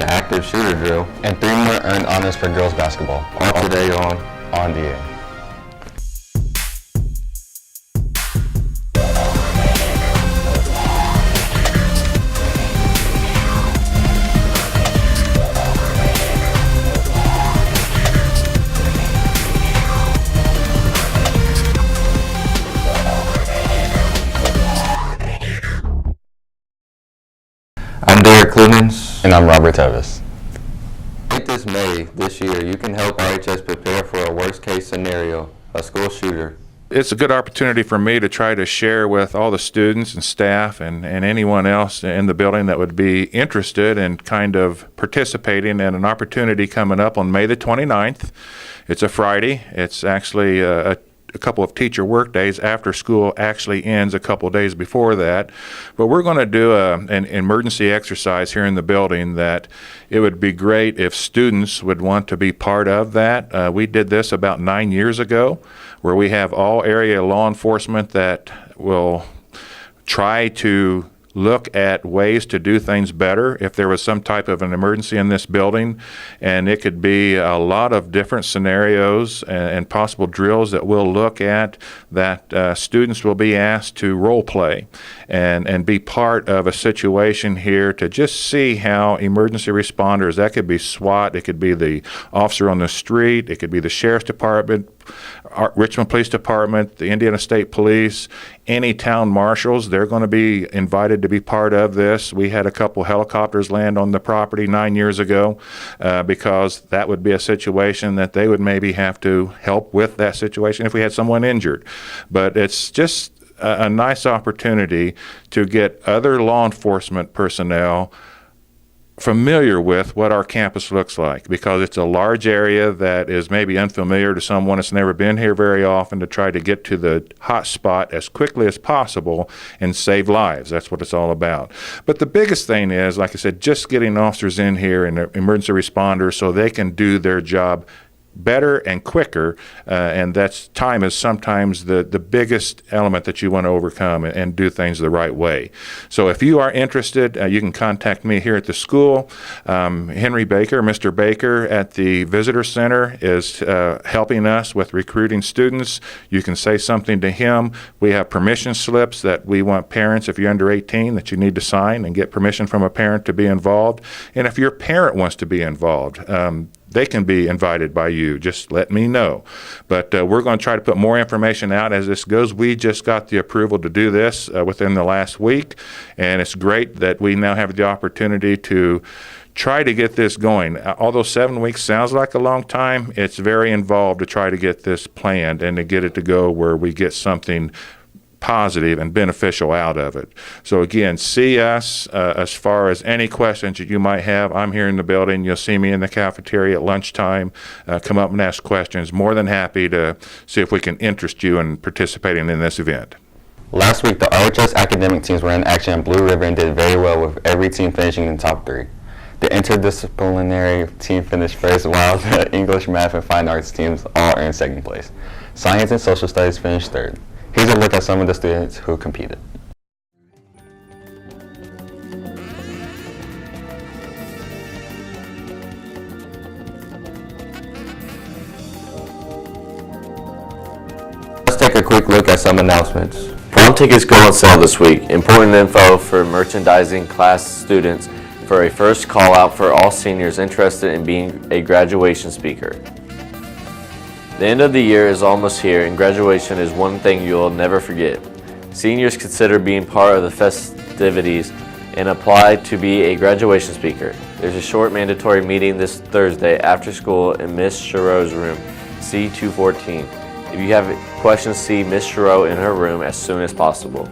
an active shooter drill, and 3 more earned honors for girls basketball. All today on DA. I'm Derek Clemens. And I'm Robert Tevis. This May this year, you can help RHS prepare for a worst-case scenario, a school shooter. It's a good opportunity for me to try to share with all the students and staff and anyone else in the building that would be interested in kind of participating in an opportunity coming up on May the 29th. It's a Friday. It's actually a couple of teacher work days after school actually ends a couple of days before that. But we're going to do an emergency exercise here in the building that it would be great if students would want to be part of that. We did this about 9 years ago, where we have all area law enforcement that will try to look at ways to do things better if there was some type of an emergency in this building. And it could be a lot of different scenarios and possible drills that we'll look at that students will be asked to role play and be part of a situation here to just see how emergency responders, that could be SWAT, it could be the officer on the street, it could be the Sheriff's Department, Richmond Police Department, the Indiana State Police, any town marshals, they're going to be invited to be part of this. We had a couple helicopters land on the property 9 years ago because that would be a situation that they would maybe have to help with that situation if we had someone injured. But it's just a nice opportunity to get other law enforcement personnel familiar with what our campus looks like, because it's a large area that is maybe unfamiliar to someone that's never been here very often, to try to get to the hot spot as quickly as possible and save lives. That's what it's all about. But the biggest thing is, like I said, just getting officers in here and emergency responders so they can do their job better and quicker, and that's time is sometimes the biggest element that you want to overcome and do things the right way. So if you are interested, you can contact me here at the school. Henry Baker, Mr. Baker at the Visitor Center is helping us with recruiting students. You can say something to him. We have permission slips that we want parents, if you're under 18, that you need to sign and get permission from a parent to be involved. And if your parent wants to be involved, they can be invited by you. Just let me know. But we're going to try to put more information out as this goes. We just got the approval to do this within the last week, and it's great that we now have the opportunity to try to get this going. Although 7 weeks sounds like a long time, it's very involved to try to get this planned and to get it to go where we get something positive and beneficial out of it. So again, see us as far as any questions that you might have. I'm here in the building. You'll see me in the cafeteria at lunchtime. Come up and ask questions. More than happy to see if we can interest you in participating in this event. Last week, the RHS academic teams were in action in Blue River and did very well, with every team finishing in the top 3. The interdisciplinary team finished first, while the English, Math, and Fine Arts teams all earned second place. Science and Social Studies finished third. Here's a look at some of the students who competed. Let's take a quick look at some announcements. Prom tickets go on sale this week. Important info for merchandising class students for a first call out for all seniors interested in being a graduation speaker. The end of the year is almost here, and graduation is one thing you'll never forget. Seniors consider being part of the festivities and apply to be a graduation speaker. There's a short mandatory meeting this Thursday after school in Miss Chereau's room, C214. If you have questions, see Miss Chereau in her room as soon as possible.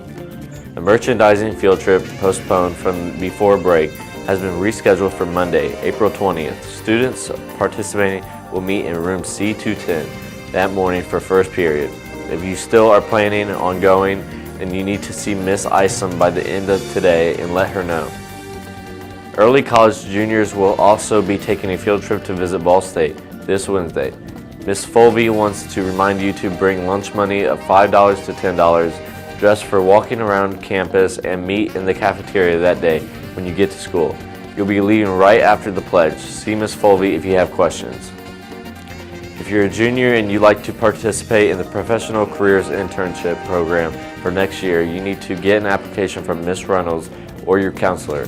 The merchandising field trip, postponed from before break, has been rescheduled for Monday, April 20th. Students participating will meet in room C210 that morning for first period. If you still are planning on going, then you need to see Miss Isom by the end of today and let her know. Early college juniors will also be taking a field trip to visit Ball State this Wednesday. Miss Fulvey wants to remind you to bring lunch money of $5 to $10 just for walking around campus and meet in the cafeteria that day when you get to school. You'll be leaving right after the pledge. See Ms. Folvey if you have questions. If you're a junior and you'd like to participate in the Professional Careers Internship Program for next year, you need to get an application from Ms. Reynolds or your counselor.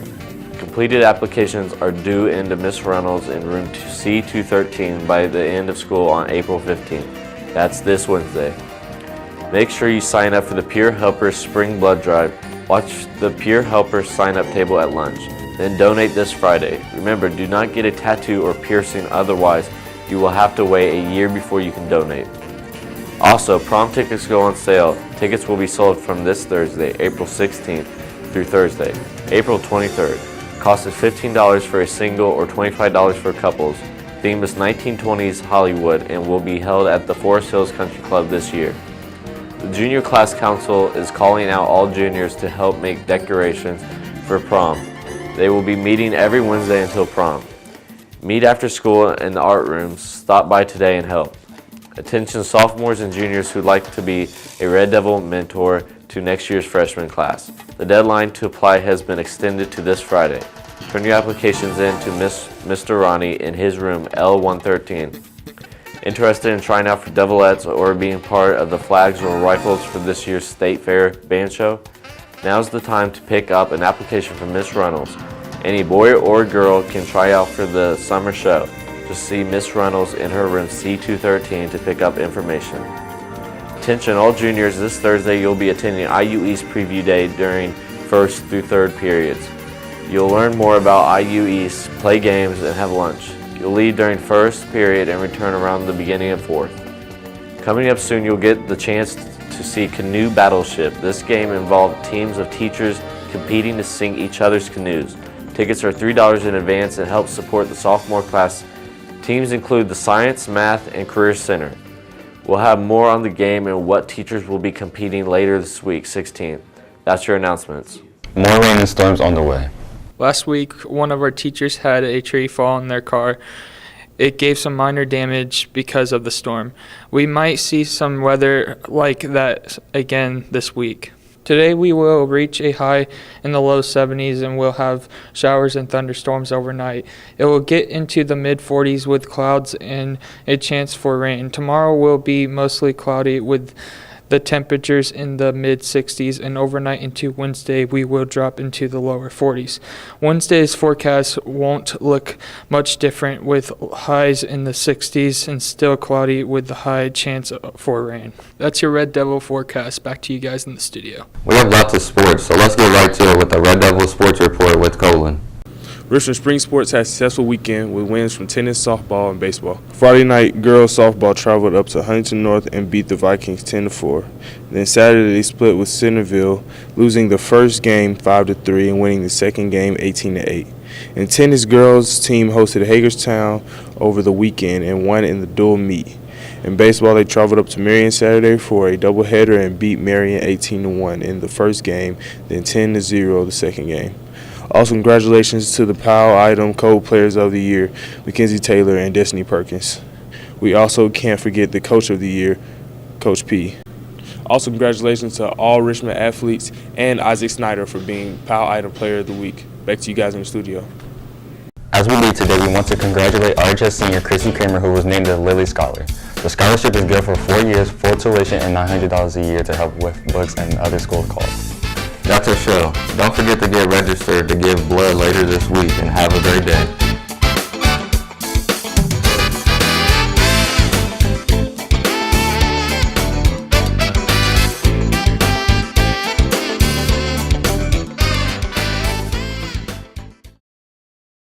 Completed applications are due into Ms. Reynolds in room C213 by the end of school on April 15th. That's this Wednesday. Make sure you sign up for the Peer Helpers Spring Blood Drive. Watch the Peer Helpers sign-up table at lunch. Then donate this Friday. Remember, do not get a tattoo or piercing, otherwise you will have to wait a year before you can donate. Also, prom tickets go on sale. Tickets will be sold from this Thursday, April 16th through Thursday, April 23rd. Cost is $15 for a single or $25 for couples. Theme is 1920s Hollywood and will be held at the Forest Hills Country Club this year. The Junior Class Council is calling out all juniors to help make decorations for prom. They will be meeting every Wednesday until prom. Meet after school in the art rooms. Stop by today and help. Attention sophomores and juniors who'd like to be a Red Devil mentor to next year's freshman class. The deadline to apply has been extended to this Friday. Turn your applications in to Mr. Ronnie in his room L113. Interested in trying out for Devilettes or being part of the flags or rifles for this year's State Fair band show? Now's the time to pick up an application from Ms. Reynolds. Any boy or girl can try out for the summer show. Just see Ms. Reynolds in her room C213 to pick up information. Attention all juniors, this Thursday you'll be attending IU East Preview Day during 1st through 3rd periods. You'll learn more about IU East, play games, and have lunch. You'll leave during 1st period and return around the beginning of 4th. Coming up soon, you'll get the chance to see Canoe Battleship. This game involved teams of teachers competing to sink each other's canoes. Tickets are $3 in advance and help support the sophomore class. Teams include the Science, Math, and Career Center. We'll have more on the game and what teachers will be competing later this week, 16th. That's your announcements. More rain and storms on the way. Last week, one of our teachers had a tree fall in their car. It gave some minor damage because of the storm. We might see some weather like that again this week. Today we will reach a high in the low 70s and we'll have showers and thunderstorms overnight. It will get into the mid 40s with clouds and a chance for rain. Tomorrow will be mostly cloudy with the temperatures in the mid 60s, and overnight into Wednesday we will drop into the lower 40s. Wednesday's forecast won't look much different with highs in the 60s and still cloudy with the high chance for rain. That's your Red Devil forecast. Back to you guys in the studio. We have lots of sports, so let's get right to it with the Red Devil Sports Report with Colin. Richmond Spring Sports had a successful weekend with wins from tennis, softball, and baseball. Friday night, girls softball traveled up to Huntington North and beat the Vikings 10-4. Then Saturday, they split with Centerville, losing the first game 5-3 and winning the second game 18-8. In tennis, girls team hosted Hagerstown over the weekend and won in the dual meet. In baseball, they traveled up to Marion Saturday for a doubleheader and beat Marion 18-1 in the first game, then 10-0 the second game. Also, congratulations to the POW Item Code Players of the Year, Mackenzie Taylor and Destiny Perkins. We also can't forget the Coach of the Year, Coach P. Also, congratulations to all Richmond athletes and Isaac Snyder for being POW Item Player of the Week. Back to you guys in the studio. As we leave today, we want to congratulate RHS senior Chrissy Kramer, who was named the Lilly Scholar. The scholarship is good for 4 years, full tuition, and $900 a year to help with books and other school costs. That's our show. Don't forget to get registered to give blood later this week, and have a great day.